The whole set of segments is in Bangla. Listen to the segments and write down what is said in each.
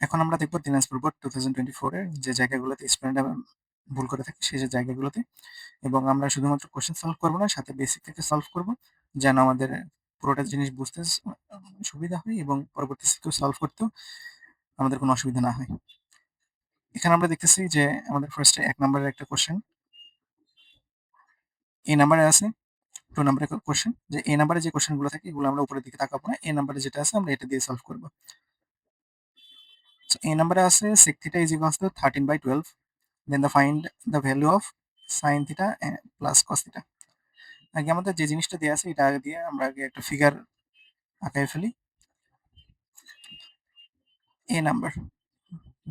এখন আমরা দেখব দিনাজপুর বোর্ড 2024 এর যে জায়গাগুলোতে স্টুডেন্টরা ভুল করে থাকে সেই যে জায়গাগুলোতে, এবং আমরা শুধুমাত্র কোশ্চেন সলভ করব না, সাথে বেসিক থেকে সলভ করব, যেন আমাদের পুরোটা জিনিস বুঝতে সুবিধা হয় এবং পরবর্তী সিকিউ সলভ করতেও আমাদের কোনো অসুবিধা না হয়। এখানে আমরা দেখতেছি যে আমাদের ফার্স্টে 1 নম্বরের একটা কোশ্চেন এ নাম্বারে আছে, 2 নাম্বারের কোশ্চেন যে এ নাম্বারে যে কোশ্চেনগুলো থাকে এগুলো আমরা উপরের দিকে তাকাবো না, এ নাম্বারে যেটা আছে আমরা এটা দিয়ে সলভ করব। সো এ নাম্বারে আছে sec θ is equals to 13/12, then find the value of sin θ plus cos θ। আগে আমাদের যে জিনিসটা দেয়া আছে এটা আগে দিয়ে আমরা আগে একটা ফিগার আঁকায় ফেলি। এ নাম্বার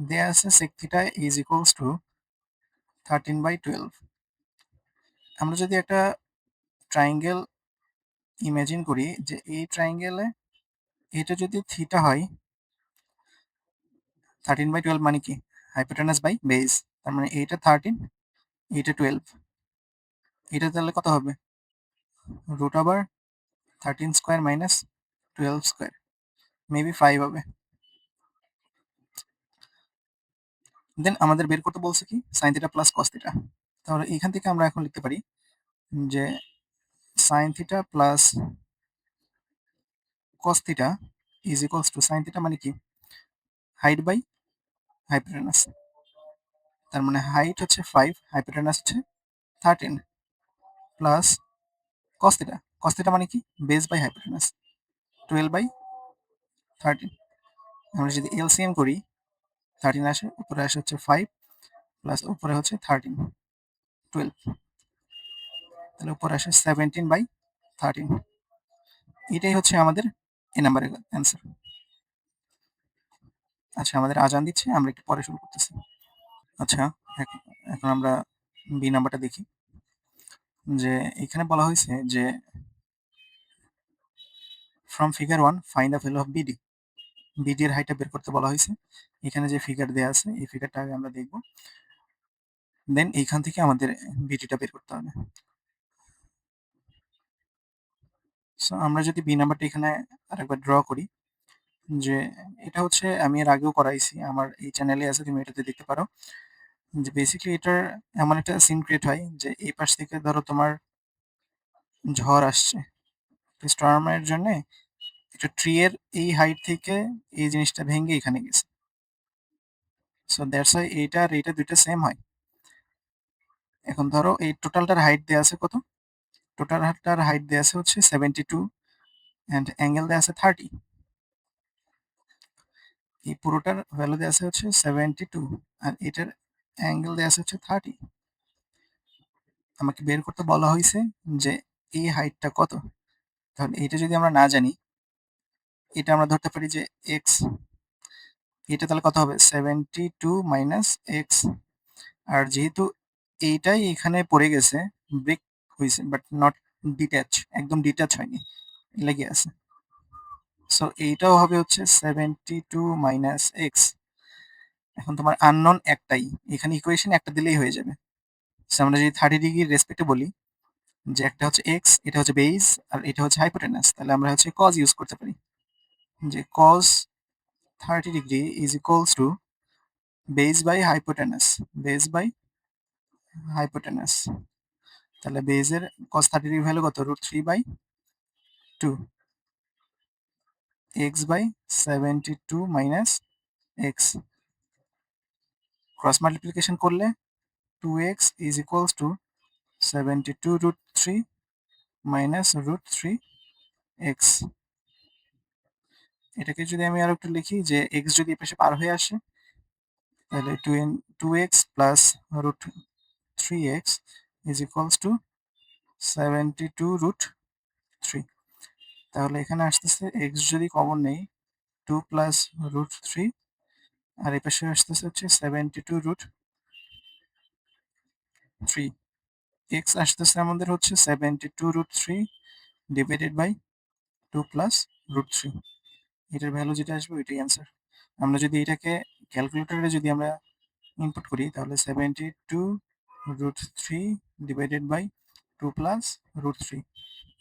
দেয়া আছে sec θ is equals to 13/12। আমরা যদি একটা ট্রায়াঙ্গেল ইমাজিন করি যে এই ট্রায়াঙ্গেলে এটা যদি থিটা হয়, 13/12 মানে কি? Hypotenuse by base. তার মানে এইটা 13, এইটা 12। এটা তাহলে কত হবে? Root over 13 square minus 12 square, maybe 5 হবে। দেন আমাদের বের করতে বলছে কি? sin θ plus cos θ। তাহলে এখান থেকে আমরা এখন লিখতে পারি যে sin θ plus cos θ is equals to sin θ মানে কি? Height by hypotenuse. তার মানে হাইট হচ্ছে 5, হাইপোটেনাস হচ্ছে 13 প্লাস cos θ। cos θ মানে কি? Base by hypotenuse 12/13। আমরা যদি এলসিএম করি 13 আসে, উপরে আসে হচ্ছে 5 প্লাস উপরে হচ্ছে 13, 12। তাহলে উপরে আসে 17/13। এটাই হচ্ছে আমাদের এ নাম্বারের অ্যান্সার। আচ্ছা, আমাদের আজান দিচ্ছে, আমরা একটু পরে শুরু করতেছি। আচ্ছা, এখন আমরা বি নাম্বারটা দেখি। যে এখানে বলা হয়েছে যে from figure 1 find the value of BD. BD এর হাইটটা বের করতে বলা হয়েছে। এখানে যে ফিগার দেয়া আছে এই ফিগারটা আগে আমরা দেখব। দেন এইখান থেকে আমাদের বিডিটা বের করতে হবে। সো আমরা যদি বি নাম্বারটা এখানে আরেকবার ড্র করি, যে এটা হচ্ছে আমি এর আগেও করাইছি, আমার এই চ্যানেলে আছে, তুমি এটাতে দেখতে পারো। যে বেসিক্যালি এটার এমন একটা সিন ক্রিয়েট হয় যে এই পাশ থেকে ধরো তোমার ঝড় আসছে, স্টর্মের জন্য একটা ট্রি এর এই হাইট থেকে এই জিনিসটা ভেঙে এখানে গেছে। সো দ্যাটস ওয়াই এইটা আর এইটা দুইটা সেম হয়। এখন ধরো এই টোটালটার হাইট দেয়া আছে কত? টোটালটার হাইট দেয়া আছে হচ্ছে 72 এন্ড অ্যাঙ্গেল দেয়া আছে 30। এই পুরোটার ভ্যালু দেয়া আছে হচ্ছে 72 আর এটার অ্যাঙ্গেল দেয়া আছে হচ্ছে 30। আমাকে বের করতে বলা হয়েছে যে এই হাইটটা কত। তাহলে এটা যদি আমরা না জানি, এটা আমরা ধরতে পারি যে এক্স। এটা তাহলে কত হবে? 72 মাইনাস এক্স। আর যেহেতু এইটাই এখানে পড়ে গেছে, ব্রেক হয়েছে বাট নট ডিট্যাচ, একদম ডিট্যাচ হয়নি, লেগে আছে। সো এইটাও হবে হচ্ছে 72 মাইনাস এক্স। এখন তোমার আননোন একটাই, এখানে ইকুয়েশন একটা দিলেই হয়ে যাবে। সো আমরা যদি 30 ডিগ্রি রেসপেক্টে বলি যে একটা হচ্ছে এক্স, এটা হচ্ছে বেস, আর এটা হচ্ছে হাইপোটেনাস, তাহলে আমরা হচ্ছে কজ ইউজ করতে পারি যে cos 30 degree is equals to base by hypotenuse, base by hypotenuse। তাহলে বেজের cos 30 ডিগ্রি ভ্যালু কত? √3/2 x by 72 minus x। Cross multiplication করলে 2x is equals to 72√3 minus √3x। এটাকে যদি আমি আরো একটু লিখি যে x যদি এই পাশে পার হয়ে আসে, তাহলে 2x plus √3x is equals to 72√3। তাহলে এখানে আসতেছে x যদি কমন নেই 2 প্লাস √3, আর এই পাশে আসতেছে হচ্ছে 72√3। x আসতেছে আমাদের হচ্ছে 72√3 ডিভাইডেড বাই 2 প্লাস √3। এটার ভ্যালু যেটা আসবে ওইটাই অ্যান্সার। আমরা যদি এটাকে ক্যালকুলেটরে যদি আমরা ইনপুট করি তাহলে 72√3 ডিভাইডেড বাই 2 প্লাস √3,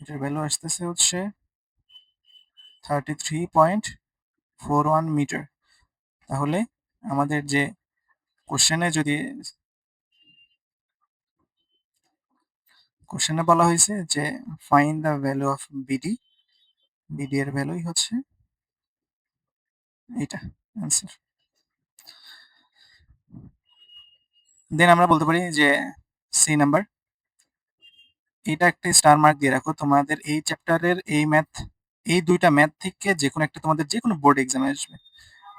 এটার ভ্যালু আসতেছে হচ্ছে 33.41 মিটার। তাহলে আমাদের যে কোশ্চেনে বলা হয়েছে যে find the value of BD, BD এর ভ্যালুই হচ্ছে এটা অ্যান্সার। দেন আমরা বলতে পারি যে সি নাম্বার, এটা একটা স্টার মার্ক দিয়ে রাখো। তোমাদের এই চ্যাপ্টারের এই দুইটা ম্যাথ থেকে যে কোনো একটা তোমাদের যে কোনো বোর্ড এক্সামে আসবে,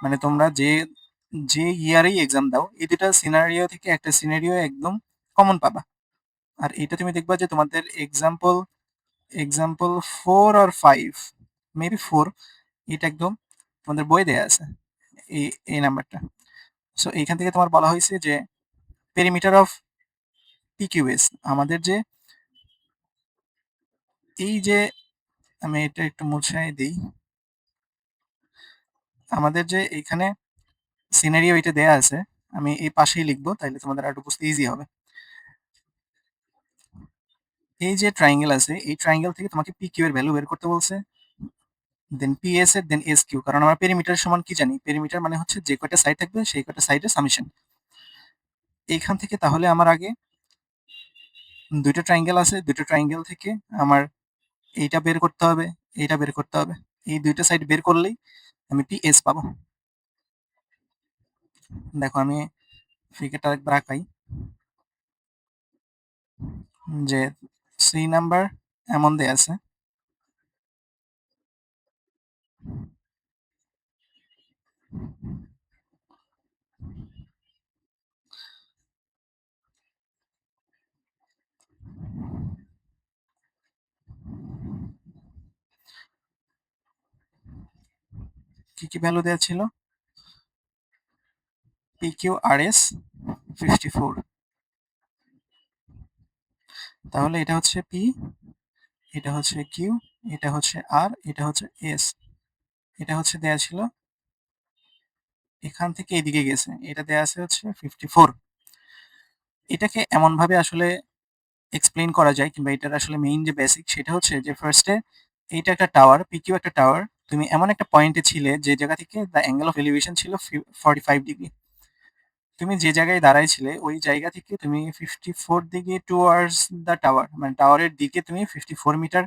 মানে তোমরা যে যে ইয়ারেই এক্সাম দাও এই দুটা সিনারিও থেকে একটা সিনারিও একদম কমন পাবা। আর এটা তুমি দেখবা যে তোমাদের এক্সাম্পল 4 or 5, মেবি 4, এটা একদম তোমাদের বই দেয়া আছে এই এই নাম্বারটা। সো এইখান থেকে তোমার বলা হয়েছে যে পেরিমিটার অফ পিকিউএস, আমাদের যে এই যে আমি এটা একটু মুছাই দিই, আমাদের যে এইখানে সিনারিও এটা দেয়া আছে, আমি এই পাশেই লিখবো তাইলে তোমাদের আরো বুঝতে ইজি হবে। এই যে ট্রায়াঙ্গেল আছে এই ট্রায়াঙ্গেল থেকে তোমাকে পি কিউ এর ভ্যালু বের করতে বলছে, দেন পি এস এর, দেন এস কিউ। কারণ আমরা পেরিমিটার সমান কি জানি, পেরিমিটার মানে হচ্ছে যে কয়টা সাইড থাকবে সেই কয়টা সাইডের সামেশন। এইখান থেকে তাহলে আমার আগে দুইটা ট্রায়াঙ্গেল আছে, দুটো ট্রায়াঙ্গেল থেকে আমার এইটা বের করতে হবে, এইটা বের করতে হবে। এই দুইটা সাইড বের করলেই আমি পি এস পাবো। দেখো আমি ফিগারটা একবার আঁকাই, যে সি নাম্বার এমন দেয়া আছে, কি কি ভ্যালু দেওয়া ছিল, পি কিউ আর এস 54, তাহলে এটা হচ্ছে পি, এটা হচ্ছে কিউ, এটা হচ্ছে আর, এটা হচ্ছে এস, এটা হচ্ছে দেয়া ছিল এখান থেকে এদিকে গেছে, এটা দেয়া আছে হচ্ছে 54। এটাকে এমন ভাবে আসলে এক্সপ্লেইন করা যায়, কিংবা এটার আসলে মেইন যে বেসিক সেটা হচ্ছে যে ফার্স্টে এইটা একটা টাওয়ার, পিকিউ একটা টাওয়ার, তুমি এমন একটা পয়েন্টে ছিলে যে জায়গা থেকে দ্য অ্যাঙ্গেল অফ এলিভেশন ছিল 45 ডিগ্রি। তুমি যে জায়গায় দাঁড়াইছিলে ওই জায়গা থেকে তুমি 54 ডিগ্রি টুয়ার্ডস দ্য টাওয়ার, মানে টাওয়ারের দিকে তুমি 54 মিটার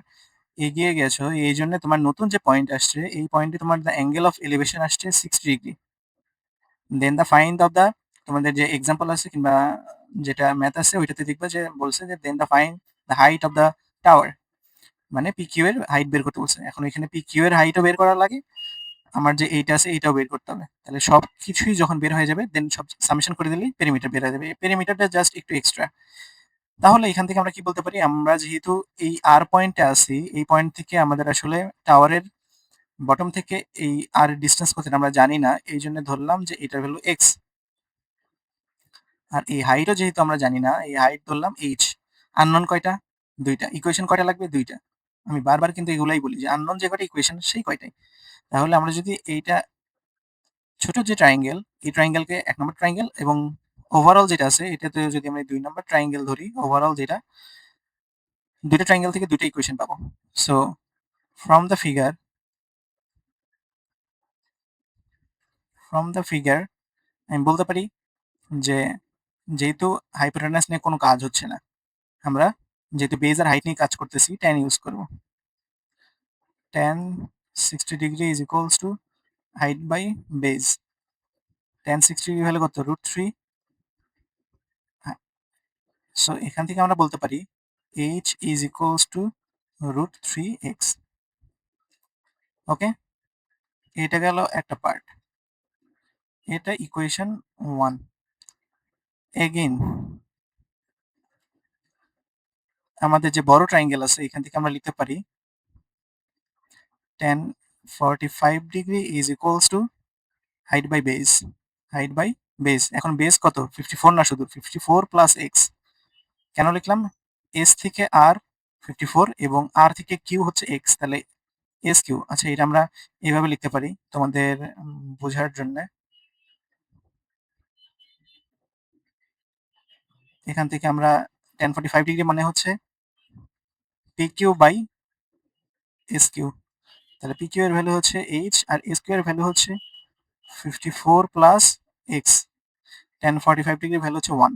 এগিয়ে গেছো। এই জন্য তোমার নতুন যে পয়েন্ট আসছে এই পয়েন্টে তোমার দ্য অ্যাঙ্গেল অফ এলিভেশন আসছে 60 degree. Then the find of the, তোমাদের যে এক্সাম্পল আছে কিংবা যেটা ম্যাথ আছে ওইটাতে দেখবে যে বলছে যে then the find the height of the tower, মানে পি কিউ এর হাইট বের করতে বলছে। এখন এখানে পি কিউ এর হাইটও বের করা লাগে, আমার যে এইটা আছে এইটাও বের করতে হবে। তাহলে সব কিছুই যখন বের হয়ে যাবে দেন সব সামেশন করে দিলেই পেরিমিটার বের হয়ে যাবে। এই পেরিমিটারটা জাস্ট একটু এক্সট্রা। তাহলে এখান থেকে আমরা কি বলতে পারি, আমরা যেহেতু এই আর পয়েন্টে আছি, এই পয়েন্ট থেকে আমাদের আসলে টাওয়ারের বটম থেকে এই আর ডিস্টেন্স কত আমরা জানি না, এই জন্য ধরলাম যে এটার ভ্যালু এক্স। আর এই হাইটও যেহেতু আমরা জানি না, এই হাইট ধরলাম এইচ। আননোন কয়টা, দুইটা। ইকুয়েশন কয়টা লাগবে, দুইটা। আমি বারবার কিন্তু এগুলাই বলি যে আননোন যে কয়টা ইকুয়েশন সেই কয়টাই। তাহলে আমরা যদি এইটা ছোট যে ট্রায়াঙ্গেল, এই ট্রায়াঙ্গেলকে 1 নম্বর ট্রায়াঙ্গেল, এবং ওভারঅল যেটা আছে এটাতে যদি আমরা 2 নম্বর ট্রায়াঙ্গেল ধরি, ওভারঅল যেটা, দুইটা ট্রায়াঙ্গেল থেকে দুইটা ইকুয়েশন পাবো। সো ফ্রম দ্য ফিগার, আমি বলতে পারি যে যেহেতু হাইপোটেনাস নিয়ে কোনো কাজ হচ্ছে না, আমরা যেহেতু বেজ আর হাইট নিয়ে কাজ করতেছি tan ইউজ করব। tan 60 degree is equals to height by base. tan 60 degree হলে কত, √3। সো এখান থেকে আমরা বলতে পারি h is equals two √3x। ওকে, এটা গেল একটা পার্ট, এটা ইকুয়েশন 1। এগেইন আমাদের যে বড় ট্রায়াঙ্গেল আছে এখান থেকে আমরা লিখতে পারি tan 45 degree is equals to height by base, height by base. এখন বেস কত, 54 না, শুধু 54 প্লাস এক্স। কেন লিখলাম, এস থেকে আর 54 এবং আর থেকে কিউ হচ্ছে এক্স, তাহলে এস কিউ। আচ্ছা, এটা আমরা এইভাবে লিখতে পারি তোমাদের বোঝার জন্য। এখান থেকে আমরা tan 45 ডিগ্রি মানে হচ্ছে P Q by S Q. তাহলে পি কিউ এর ভ্যালু হচ্ছে এইচ আর এস কিউ এর ভ্যালু হচ্ছে 54 প্লাস এক্স, 1045 ডিগ্রি ভ্যালু হচ্ছে 1।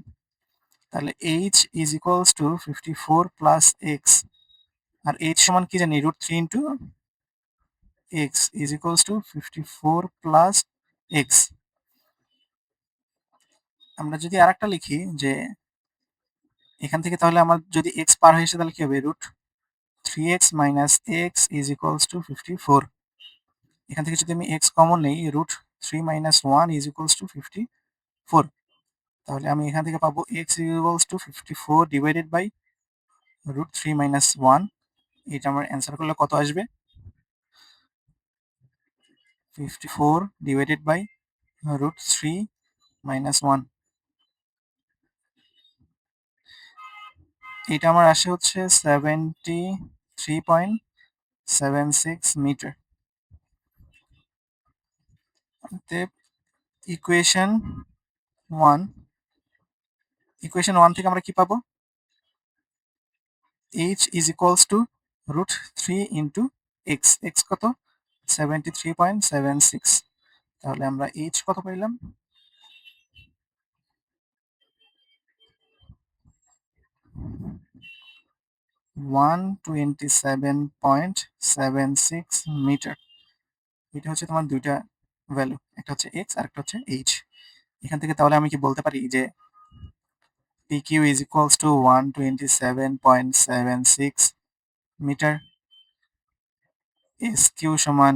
তাহলে H is equals to 54 plus X, আর এইচ সমান কি জানি √3 into X is equals to 54 plus X. আমরা যদি আর একটা লিখি যে এখান থেকে, তাহলে আমার যদি এক্স পার হয়ে আসে তাহলে কি হবে, √3x minus x is equals to 54। এখান থেকে যদি আমি এক্স কমন নেই, √3 মাইনাস 1 ইজ ইকুয়ালস টু 54। তাহলে আমি এখান থেকে পাবো X is equals to 54 divided by √3 minus 1। এটা আমার অ্যান্সার করলে কত আসবে, 54 ডিভাইডেড বাই √3 মাইনাস 1। এটা আমার আসে হচ্ছে 73.76 মিটার। ইকুয়েশন 1 থেকে আমরা কি পাবো, h is equals to √3 into x, x কত 73.76। তাহলে আমরা h কত পাইলাম, 127.76 মিটার। এটা হচ্ছে তোমার দুইটা ভ্যালু, একটা হচ্ছে এক্স আর একটা হচ্ছে এইচ। এখান থেকে তাহলে আমি কি বলতে পারি যে PQ is equals to 127.76 meter, SQ সমান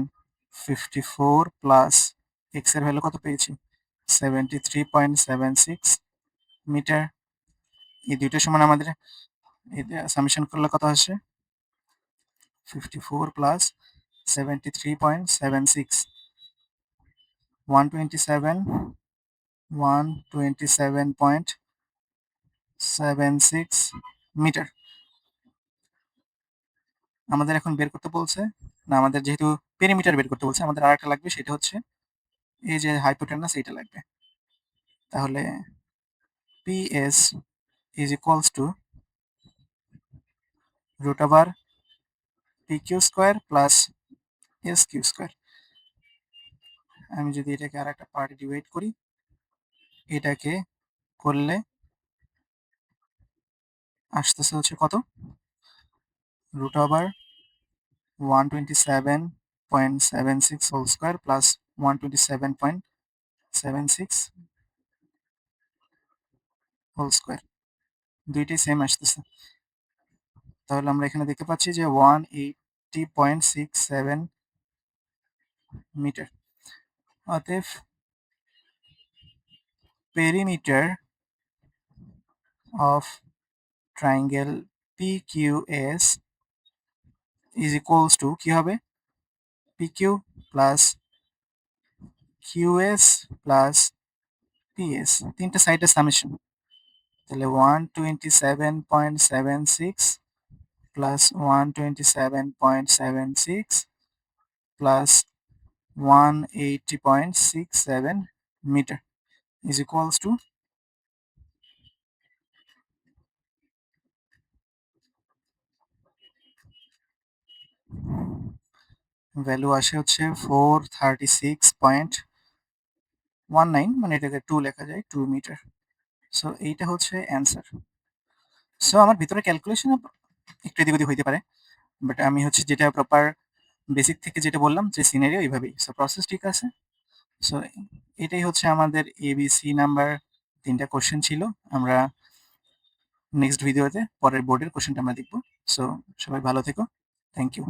54 প্লাস x এর ভ্যালু কত পেয়েছি 73.76 মিটার। এই দুইটা সমান আমাদের সামেশন করলে কত আসে 54 প্লাস 73.76, 127.76 মিটার। আমাদের এখন বের করতে বলছে, না আমাদের যেহেতু পেরিমিটার বের করতে বলছে, আমাদের আরেকটা লাগবে, সেটা হচ্ছে এই যে হাইপোটেনাস, এইটা লাগবে। তাহলে PS is equals to √PQ square plus SQ square. আমি যদি এটাকে আর একটা পার্টে ডিভাইড করি, এটাকে করলে আসতেছে হচ্ছে কত, √127.76 whole square plus 127.76 whole square, দুইটাই সেম আসতেছে। তাহলে আমরা এখানে দেখতে পাচ্ছি যে 180.67 মিটার। অতএব perimeter of triangle PQS is equals to কি হবে, PQ plus QS plus PS, তিনটা সাইডের সামেশন। তাহলে 127.76 plus 127.76 plus 180.67 meter is equals to, value আসে হচ্ছে 436.19, মানে এটাকে 2 লেখা যায়, 2 মিটার। সো এইটা হচ্ছে অ্যান্সার। সো আমার ভিতরে ক্যালকুলেশন একটু এদিক ওদিক হইতে পারে, বাট আমি হচ্ছে যেটা প্রপার বেসিক থেকে যেটা বললাম যে সিনারিও এইভাবেই, সো প্রসেস ঠিক আছে। সো এটাই হচ্ছে আমাদের ABC নাম্বার 3টা কোশ্চেন ছিল। আমরা নেক্সট ভিডিওতে পরের বোর্ডের কোশ্চেনটা আমরা দেখব। সো সবাই ভালো থেকো, থ্যাংক ইউ।